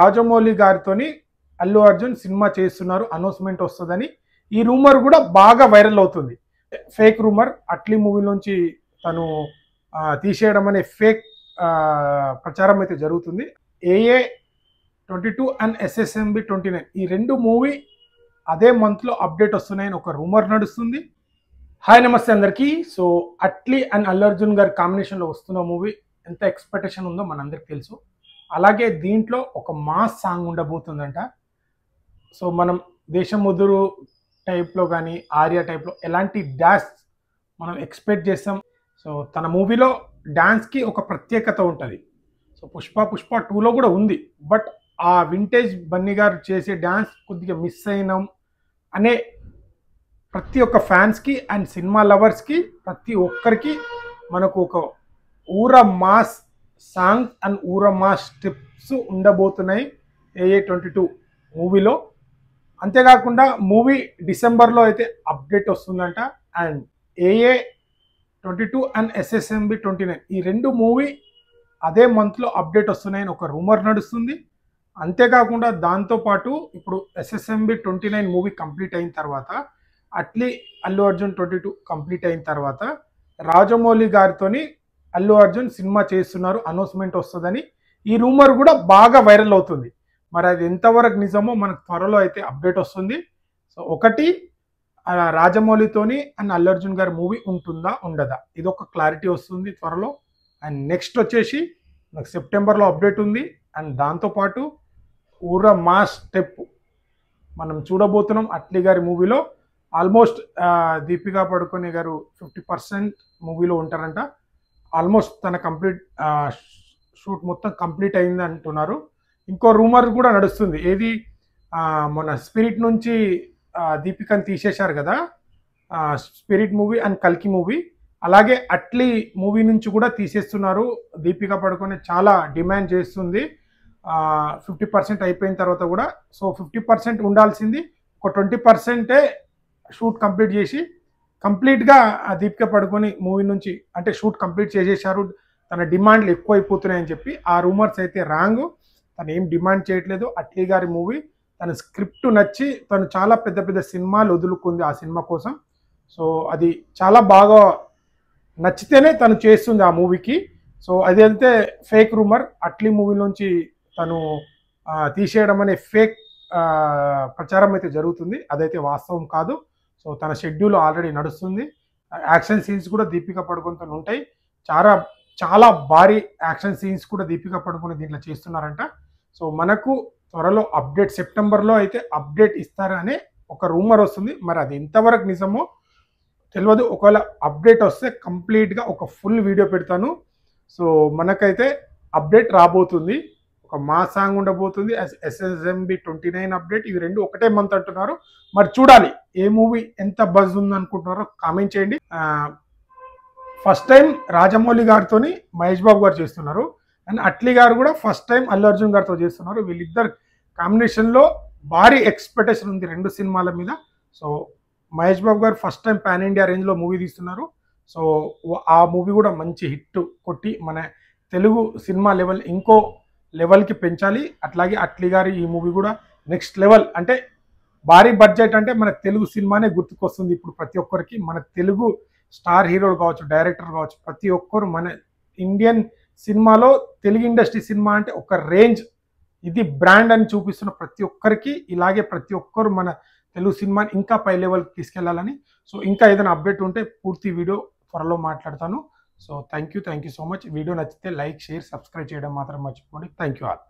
Rajamouli గారితోని Allu Arjun cinema చేస్తున్నారు, announcement వస్తుందని ఈ రూమర్ కూడా బాగా వైరల్ అవుతుంది. Fake rumour. అట్లీ మూవీ నుంచి తను తీసేయడం అనే ఫేక్ ప్రచారం అయితే జరుగుతుంది. AA 22 అండ్ SSMB 29 ఈ రెండు మూవీ అదే మంత్లో అప్డేట్ వస్తున్నాయని ఒక రూమర్ నడుస్తుంది. హాయ్ నమస్తే అందరికీ. సో అట్లీ అండ్ అల్లు అర్జున్ గారి కాంబినేషన్లో వస్తున్న మూవీ ఎంత ఎక్స్పెక్టేషన్ ఉందో మనందరికి తెలుసు. అలాగే దీంట్లో ఒక మాస్ సాంగ్ ఉండబోతుందంట. సో మనం దేశం ముదురు టైప్లో కానీ ఆర్య టైప్లో ఎలాంటి డాన్స్ మనం ఎక్స్పెక్ట్ చేస్తాం. సో తన మూవీలో డాన్స్కి ఒక ప్రత్యేకత ఉంటుంది. సో పుష్ప 2లో కూడా ఉంది. బట్ ఆ వింటేజ్ బన్నీ గారు చేసే డాన్స్ కొద్దిగా మిస్ అయినాం అనే ప్రతి ఒక్క ఫ్యాన్స్కి అండ్ సినిమా లవర్స్కి ప్రతి ఒక్కరికి మనకు ఒక ఊర మాస్ సాంగ్ అండ్ ఊర మాస్ స్టెప్స్ ఉండబోతున్నాయి AA 22 మూవీలో. అంతేకాకుండా మూవీ డిసెంబర్లో అయితే అప్డేట్ వస్తుందంట. అండ్ AA 22 అండ్ SSMB 29 ఈ రెండు మూవీ అదే మంత్లో అప్డేట్ వస్తున్నాయని ఒక రూమర్ నడుస్తుంది. అంతేకాకుండా దాంతోపాటు ఇప్పుడు SSMB 29 మూవీ కంప్లీట్ అయిన తర్వాత అట్లీ అల్లు అర్జున్ 22 కంప్లీట్ అయిన తర్వాత రాజమౌళి గారితోని అల్లు అర్జున్ సినిమా చేస్తున్నారు, అనౌన్స్మెంట్ వస్తుందని ఈ రూమర్ కూడా బాగా వైరల్ అవుతుంది. మరి అది ఎంతవరకు నిజమో మనకు త్వరలో అయితే అప్డేట్ వస్తుంది. సో ఒకటి రాజమౌళితోని అండ్ అల్లు అర్జున్ గారి మూవీ ఉంటుందా ఉండదా ఇది ఒక క్లారిటీ వస్తుంది త్వరలో. అండ్ నెక్స్ట్ వచ్చేసి నాకు సెప్టెంబర్లో అప్డేట్ ఉంది. అండ్ దాంతోపాటు ఊర మాస్ స్టెప్ మనం చూడబోతున్నాం అట్లీ గారి మూవీలో. ఆల్మోస్ట్ దీపికా పడుకోనే గారు 50% మూవీలో ఉంటారంట. ఆల్మోస్ట్ తన కంప్లీట్ షూట్ మొత్తం కంప్లీట్ అయింది అంటున్నారు. ఇంకో రూమర్ కూడా నడుస్తుంది. ఏది మన స్పిరిట్ నుంచి దీపికని తీసేశారు కదా, స్పిరిట్ మూవీ అండ్ కల్కి మూవీ. అలాగే అట్లీ మూవీ నుంచి కూడా తీసేస్తున్నారు. దీపికా పడుకోనే చాలా డిమాండ్ చేస్తుంది 50% అయిపోయిన తర్వాత కూడా. సో 50% ఉండాల్సింది ఒక 20% షూట్ కంప్లీట్ చేసి కంప్లీట్గా దీపికా పడుకొని మూవీ నుంచి అంటే షూట్ కంప్లీట్ చేసేసారు. తన డిమాండ్లు ఎక్కువ అయిపోతున్నాయని చెప్పి ఆ రూమర్స్ అయితే రాంగ్. తను ఏం డిమాండ్ చేయట్లేదు. అట్లీ గారి మూవీ తన స్క్రిప్ట్ నచ్చి తను చాలా పెద్ద సినిమాలు వదులుకుంది ఆ సినిమా కోసం. సో అది చాలా బాగా నచ్చితేనే తను చేస్తుంది ఆ మూవీకి. సో అది అయితే ఫేక్ రూమర్. అట్లీ మూవీ నుంచి తను తీసేయడం అనే ఫేక్ ప్రచారం అయితే జరుగుతుంది. అదైతే వాస్తవం కాదు. సో తన షెడ్యూల్ ఆల్రెడీ నడుస్తుంది. యాక్షన్ సీన్స్ కూడా దీపికా పడుకొనతో ఉంటాయి. చాలా భారీ యాక్షన్ సీన్స్ కూడా దీపికా పడుకొని దీంట్లో చేస్తున్నారంట. సో మనకు త్వరలో అప్డేట్ సెప్టెంబర్లో అయితే అప్డేట్ ఇస్తారనే ఒక రూమర్ వస్తుంది. మరి అది ఎంతవరకు నిజమో తెలియదు. ఒకవేళ అప్డేట్ వస్తే కంప్లీట్గా ఒక ఫుల్ వీడియో పెడతాను. సో మనకైతే అప్డేట్ రాబోతుంది. ఒక మా సాంగ్ ఉండబోతుంది. SSMB 29 update. ఇవి రెండు ఒకటే మంత్ అంటున్నారు. మరి చూడాలి ఏ మూవీ ఎంత బజ్ ఉంది అనుకుంటున్నారో కామెంట్ చేయండి. ఫస్ట్ టైం రాజమౌళి గారితో మహేష్ బాబు గారు చేస్తున్నారు. అండ్ అట్లీ గారు కూడా ఫస్ట్ టైం అల్లు అర్జున్ గారితో చేస్తున్నారు. వీళ్ళిద్దరు కాంబినేషన్లో భారీ ఎక్స్పెక్టేషన్ ఉంది రెండు సినిమాల మీద. సో మహేష్ బాబు గారు ఫస్ట్ టైం పాన్ ఇండియా రేంజ్లో మూవీ తీస్తున్నారు. సో ఆ మూవీ కూడా మంచి హిట్ కొట్టి మన తెలుగు సినిమా లెవెల్ ఇంకో లెవెల్కి పెంచాలి. అట్లాగే అట్లీ గారి ఈ మూవీ కూడా నెక్స్ట్ లెవెల్. అంటే భారీ బడ్జెట్ అంటే మన తెలుగు సినిమానే గుర్తుకొస్తుంది ఇప్పుడు ప్రతి ఒక్కరికి. మన తెలుగు స్టార్ హీరోలు కావచ్చు, డైరెక్టర్ కావచ్చు, ప్రతి ఒక్కరు మన ఇండియన్ సినిమాలో తెలుగు ఇండస్ట్రీ సినిమా అంటే ఒక రేంజ్, ఇది బ్రాండ్ అని చూపిస్తున్న ప్రతి ఒక్కరికి. ఇలాగే ప్రతి ఒక్కరు మన తెలుగు సినిమాని ఇంకా పై లెవెల్కి తీసుకెళ్లాలని. సో ఇంకా ఏదైనా అప్డేట్ ఉంటే పూర్తి వీడియో త్వరలో మాట్లాడతాను. So thank you so much. Video నచ్చితే లైక్, షేర్, సబ్స్క్రైబ్ చేయడం మాత్రం మర్చిపోండి. Thank you all.